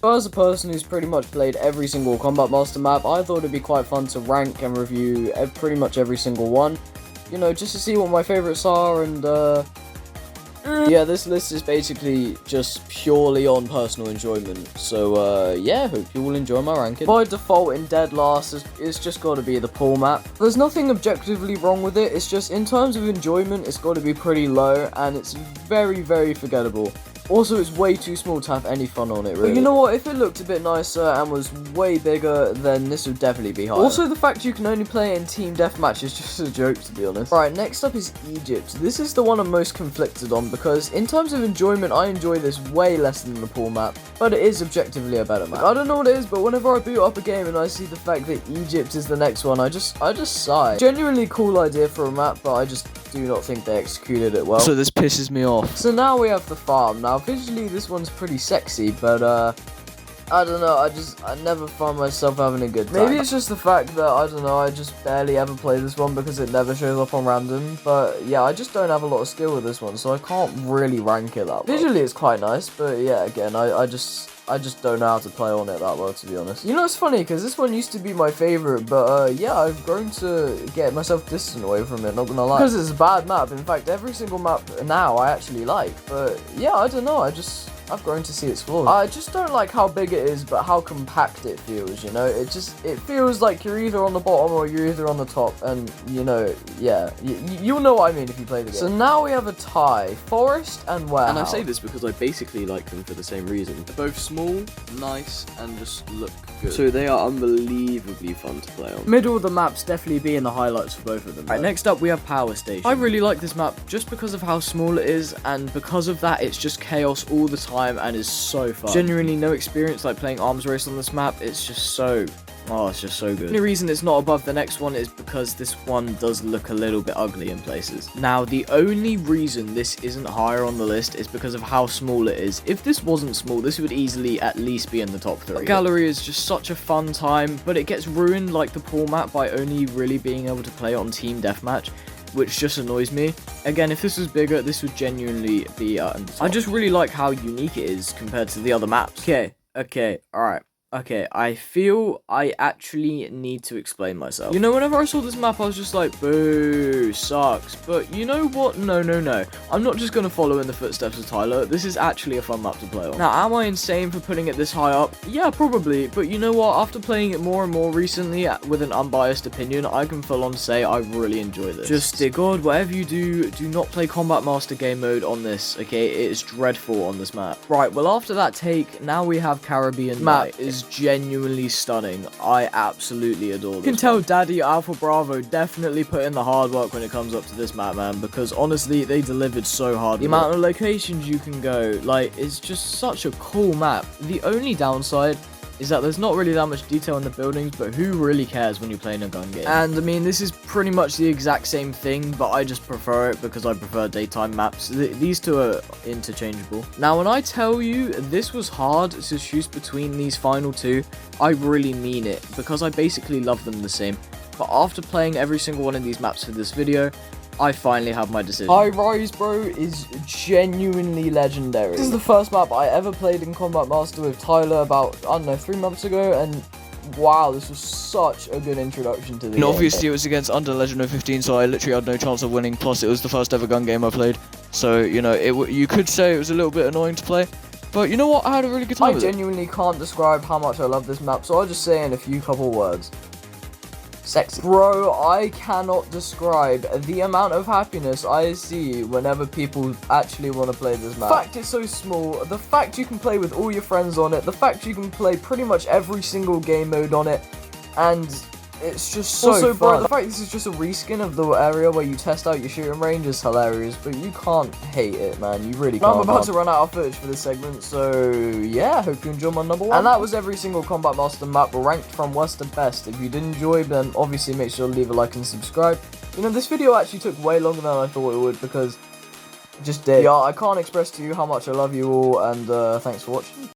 But as a person who's pretty much played every single Combat Master map, I thought it'd be quite fun to rank and review pretty much every single one. You know, just to see what my favorites are, and yeah, this list is basically just purely on personal enjoyment. So yeah, hope you will enjoy my ranking. By default, in dead last, it's just got to be the pool map. There's nothing objectively wrong with it, it's just in terms of enjoyment, it's got to be pretty low, and it's very, very forgettable. Also, it's way too small to have any fun on it, really. But you know what, if it looked a bit nicer and was way bigger, then this would definitely be higher. Also, the fact you can only play it in team deathmatch is just a joke, to be honest. Right, next up is Egypt. This is the one I'm most conflicted on, because in terms of enjoyment, I enjoy this way less than the pool map, but it is objectively a better map. I don't know what it is, but whenever I boot up a game and I see the fact that Egypt is the next one, I just sigh. Genuinely cool idea for a map, but I just do not think they executed it well. So this pisses me off. So now we have the farm. Now visually this one's pretty sexy, but I don't know, I never find myself having a good time. Maybe it's just the fact that, I don't know, I just barely ever play this one because it never shows up on random. But yeah, I just don't have a lot of skill with this one, so I can't really rank it that well. Visually it's quite nice, but yeah, again, I just don't know how to play on it that well, to be honest. You know, it's funny, because this one used to be my favorite, but yeah, I've grown to get myself distant away from it, not gonna lie. Because it's a bad map. In fact, every single map now I actually like, but yeah, I don't know, I've grown to see its flaws. I just don't like how big it is, but how compact it feels, you know? It feels like you're either on the bottom or you're either on the top, and, you know, yeah. You'll know what I mean if you play the game. So now we have a tie, Forest and Warehouse. And I say this because I basically like them for the same reason. They're both small, nice, and just look good. So they are unbelievably fun to play on. Middle of the maps definitely be in the highlights for both of them. Right, next up we have Power Station. I really like this map just because of how small it is, and because of that, it's just chaos all the time and is so fun. Genuinely no experience like playing Arms Race on this map. It's just so... oh, it's just so good. The only reason it's not above the next one is because this one does look a little bit ugly in places. Now, the only reason this isn't higher on the list is because of how small it is. If this wasn't small, this would easily at least be in the top 3. Gallery is just such a fun time, but it gets ruined like the pool map by only really being able to play it on team deathmatch, which just annoys me. Again, if this was bigger, this would genuinely be I just really like how unique it is compared to the other maps. Okay, alright. Okay, I feel I actually need to explain myself. You know, whenever I saw this map, I was just like, boo, sucks. But you know what? No. I'm not just going to follow in the footsteps of Tyler. This is actually a fun map to play on. Now, am I insane for putting it this high up? Yeah, probably. But you know what? After playing it more and more recently with an unbiased opinion, I can full on say I really enjoy this. Just, dear God, whatever you do not play Combat Master game mode on this, okay? It is dreadful on this map. Right, well, after that take, now we have Caribbean Night. Is genuinely stunning. I absolutely adore this. You can tell Daddy Alpha Bravo definitely put in the hard work when it comes up to this map, man, because honestly, they delivered so hard. The amount of locations you can go, like, it's just such a cool map. The only downside is that there's not really that much detail in the buildings, but who really cares when you're playing a gun game? And I mean, this is pretty much the exact same thing, but I just prefer it because I prefer daytime maps. These two are interchangeable. Now, when I tell you this was hard to choose between these final two, I really mean it, because I basically love them the same. But after playing every single one of these maps for this video, I finally have my decision. High Rise, bro, is genuinely legendary. This is the first map I ever played in Combat Master with Tyler about, I don't know, 3 months ago, and wow, this was such a good introduction to the game. And obviously it was against under Legend of 15, so I literally had no chance of winning, plus it was the first ever gun game I played. So, you know, you could say it was a little bit annoying to play, but you know what, I had a really good time with it. I genuinely can't describe how much I love this map, so I'll just say in a few couple words. Sexy. Bro, I cannot describe the amount of happiness I see whenever people actually want to play this map. The fact it's so small, the fact you can play with all your friends on it, the fact you can play pretty much every single game mode on it, and it's just so fun. Bro, the fact this is just a reskin of the area where you test out your shooting range is hilarious, but you can't hate it, man. You really can't. I'm about to run out of footage for this segment, so yeah, hope you enjoyed my number 1. And that was every single Combat Master map ranked from worst to best. If you did enjoy, then obviously make sure to leave a like and subscribe. You know, this video actually took way longer than I thought it would, because it just did. Yeah, I can't express to you how much I love you all, and thanks for watching.